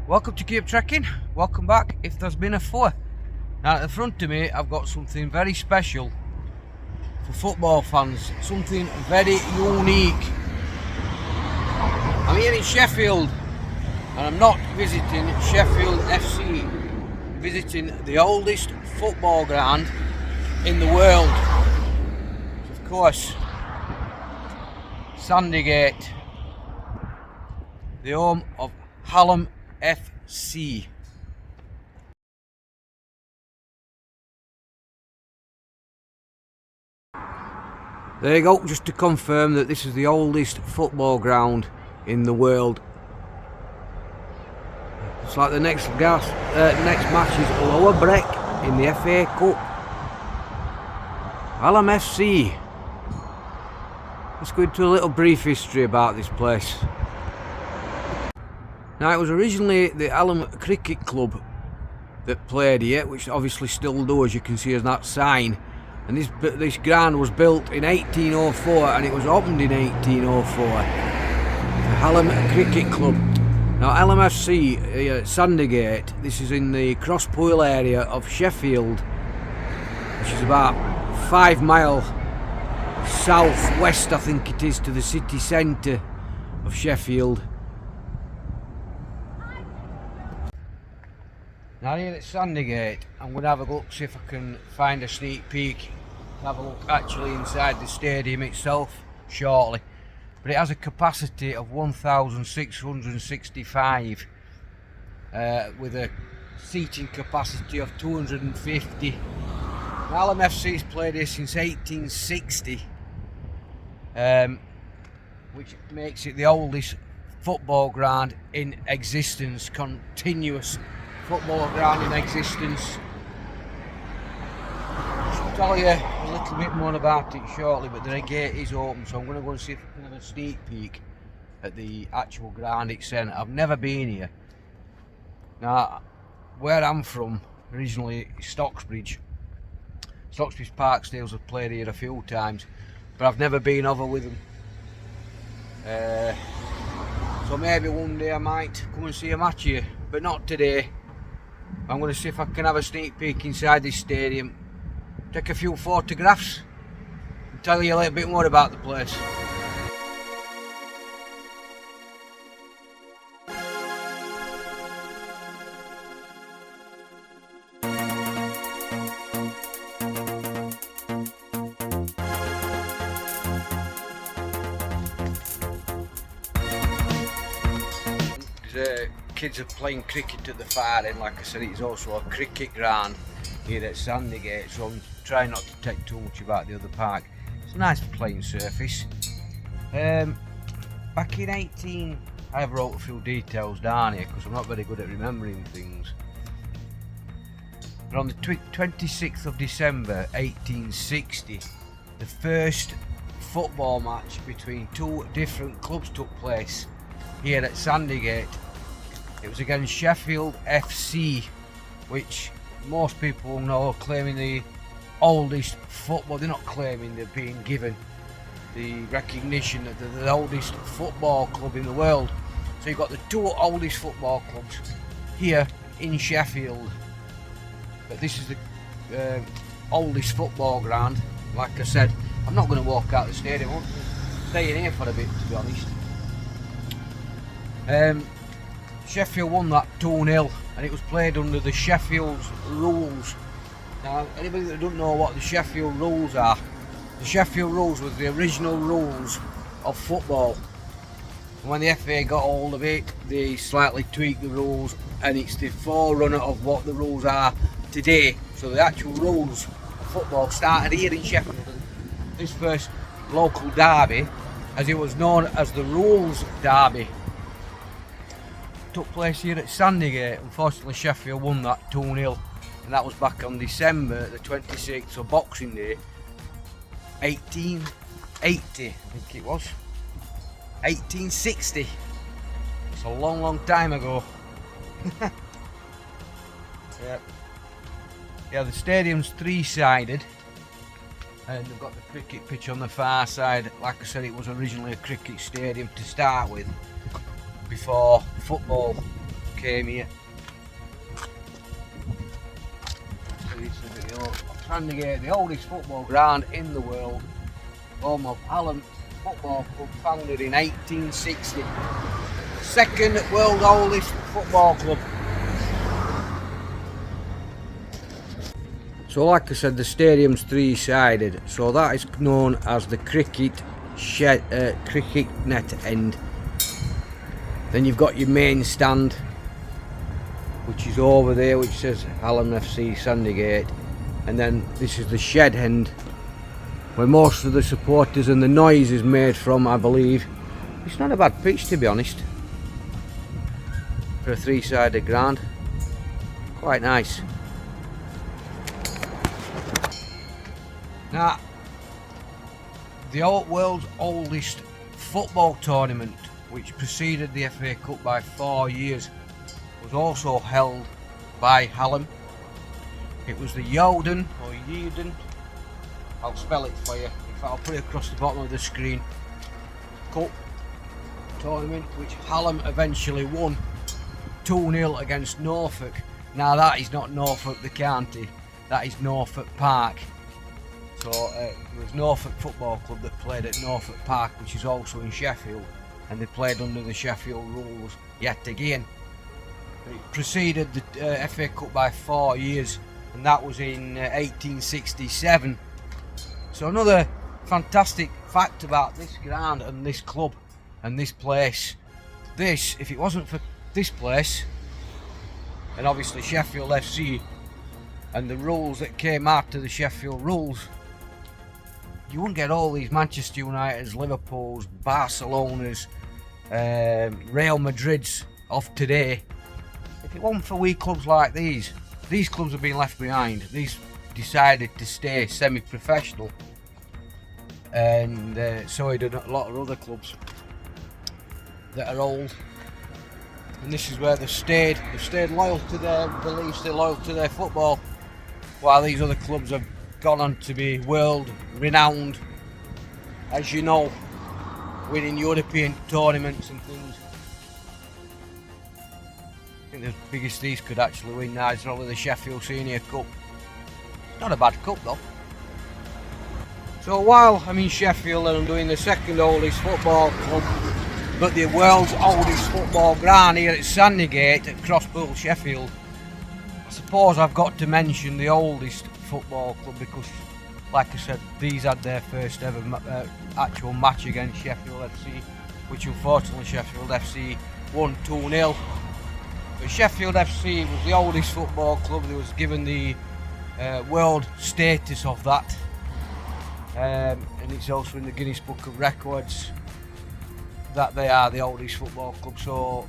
Welcome to Keep Trekking, welcome back if there's been a four. Now at the front of me I've got something very special for football fans, something very unique. I'm here in Sheffield and I'm not visiting Sheffield FC, I'm visiting the oldest football ground in the world. Of course, Sandygate, the home of Hallam FC. There you go, just to confirm that this is the oldest football ground in the world. It's like the next match is Lower Breck in the FA Cup. Hallam FC. Let's go into a little brief history about this place. Now, it was originally the Hallam Cricket Club that played here, which obviously still do, as you can see as that sign. And this ground was built in 1804 and it was opened in 1804. The Hallam Cricket Club. Now, Hallam FC, Sandygate, this is in the Crosspool area of Sheffield, which is about 5 miles south-west, I think it is, to the city centre of Sheffield. Now here at Sandygate, I'm going to have a look, see if I can find a sneak peek, have a look actually inside the stadium itself shortly. But it has a capacity of 1,665 with a seating capacity of 250. Hallam FC's played here since 1860, which makes it the oldest football ground in existence, continuous football ground in existence. I'll tell you a little bit more about it shortly, but the gate is open, so I'm going to go and see if I can have a sneak peek at the actual ground itself. I've never been here. Now, where I'm from originally is Stocksbridge. Stocksbridge Parkstales have played here a few times, but I've never been over with them. So maybe one day I might come and see a match here, but not today. I'm going to see if I can have a sneak peek inside this stadium, take a few photographs and tell you a little bit more about the place. Kids are playing cricket at the far end. Like I said, it's also a cricket ground here at Sandygate, so I'm trying not to take too much about the other park. It's a nice playing surface. Back in I have wrote a few details down here because I'm not very good at remembering things. But on the 26th of December 1860, the first football match between two different clubs took place here at Sandygate. It was against Sheffield FC, which most people know, claiming the oldest football. They're not claiming, they're being given the recognition that they're the oldest football club in the world. So you've got the two oldest football clubs here in Sheffield. But this is the oldest football ground. Like I said, I'm not going to walk out the stadium. I'm staying here for a bit, to be honest. Sheffield won that 2-0 and it was played under the Sheffield's rules. Now, anybody that don't know what the Sheffield rules are, the Sheffield rules were the original rules of football. And when the FA got hold of it, they slightly tweaked the rules, and it's the forerunner of what the rules are today. So the actual rules of football started here in Sheffield. This first local derby, as it was known as the Rules Derby, took place here at Sandygate. Unfortunately, Sheffield won that 2-0, and that was back on December the 26th, so Boxing Day 1880, I think it was 1860. It's a long time ago. Yeah, the stadium's three-sided and they've got the cricket pitch on the far side. Like I said, it was originally a cricket stadium to start with, before football came here. Sandygate, the oldest football ground in the world, home of Hallam Football Club, founded in 1860. Second world oldest football club. So like I said, the stadium's three-sided, so that is known as the cricket net end. Then you've got your main stand, which is over there, which says Hallam FC Sandygate. And then this is the shed end, where most of the supporters and the noise is made from, I believe. It's not a bad pitch, to be honest, for a three-sided ground. Quite nice. Now, the world's oldest football tournament, which preceded the FA Cup by 4 years, was also held by Hallam. It was the Yoden, or Yeadon, I'll spell it for you, in fact I'll put it across the bottom of the screen, Cup tournament, which Hallam eventually won 2-0 against Norfolk. Now that is not Norfolk the county, that is Norfolk Park. So it was Norfolk Football Club that played at Norfolk Park, which is also in Sheffield, and they played under the Sheffield rules yet again. It preceded the FA Cup by 4 years, and that was in 1867. So another fantastic fact about this ground and this club and this place. This, if it wasn't for this place, and obviously Sheffield FC and the rules that came after the Sheffield rules, you wouldn't get all these Manchester Uniteds, Liverpools, Barcelonas, Real Madrids of today. If it wasn't for wee clubs like these clubs have been left behind. These decided to stay semi-professional, and so did a lot of other clubs that are old. And this is where they've stayed loyal to their beliefs, they're loyal to their football, while these other clubs have gone on to be world renowned, as you know, winning European tournaments and things. I think the biggest these could actually win now is probably the Sheffield Senior Cup. Not a bad cup though. So while I'm in Sheffield and I'm doing the second oldest football club, but the world's oldest football ground here at Sandygate at Crosspool, Sheffield, I suppose I've got to mention the oldest football club, because like I said, these had their first ever actual match against Sheffield FC, which unfortunately Sheffield FC won 2-0. But Sheffield FC was the oldest football club. They was given the world status of that, and it's also in the Guinness Book of Records that they are the oldest football club. So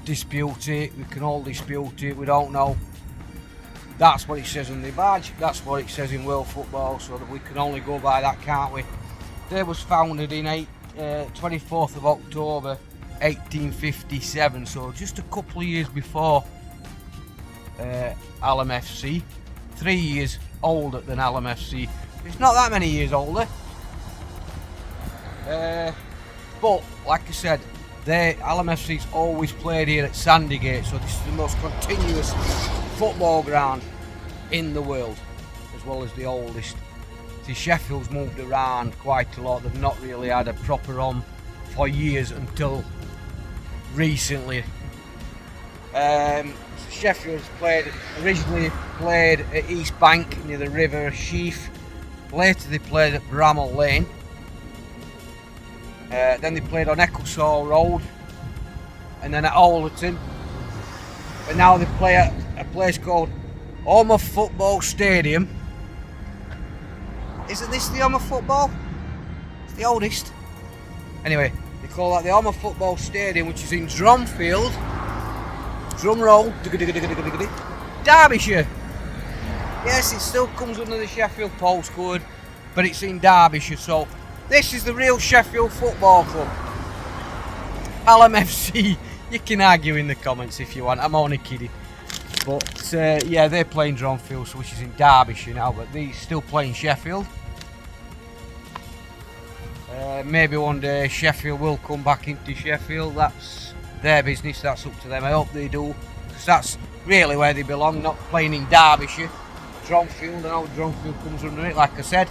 dispute it, we can all dispute it, we don't know. That's what it says on the badge, that's what it says in world football, so that we can only go by that, can't we? They was founded in 24th of October 1857, so just a couple of years before Hallam FC, 3 years older than Hallam FC. It's not that many years older, but like I said, Hallam FC's always played here at Sandygate, so this is the most continuous football ground in the world, as well as the oldest. See, Sheffield's moved around quite a lot. They've not really had a proper home for years until recently. Sheffield's originally played at East Bank near the River Sheaf. Later they played at Bramall Lane. Then they played on Ecclesall Road, and then at Alderton. But now they play at a place called Home of Football Stadium. Isn't this the Home of Football? It's the oldest. Anyway, they call that the Home of Football Stadium, which is in Dromfield. Drum roll. Derbyshire. Yes, it still comes under the Sheffield postcode, but it's in Derbyshire. So this is the real Sheffield Football Club. Hallam FC. You can argue in the comments if you want. I'm only kidding. But yeah, they're playing Dronfield, which is in Derbyshire now, but they're still playing Sheffield. Maybe one day Sheffield will come back into Sheffield. That's their business, that's up to them. I hope they do, because that's really where they belong, not playing in Derbyshire. Dronfield, I know Dronfield comes under it, like I said.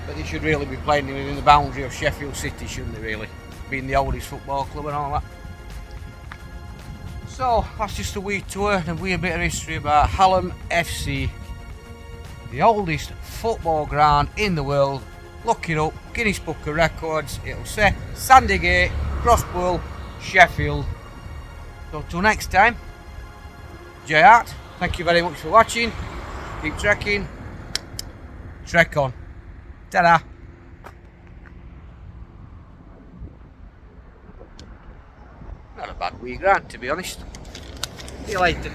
But they should really be playing within the boundary of Sheffield City, shouldn't they, really? Being the oldest football club and all that. So, that's just a wee tour and a wee bit of history about Hallam FC. The oldest football ground in the world. Look it up, Guinness Book of Records. It'll say Sandygate, Crossbull, Sheffield. So, till next time, J Art, thank you very much for watching. Keep trekking. Trek on. Ta-da! Not a bad wee grant, to be honest. See you later.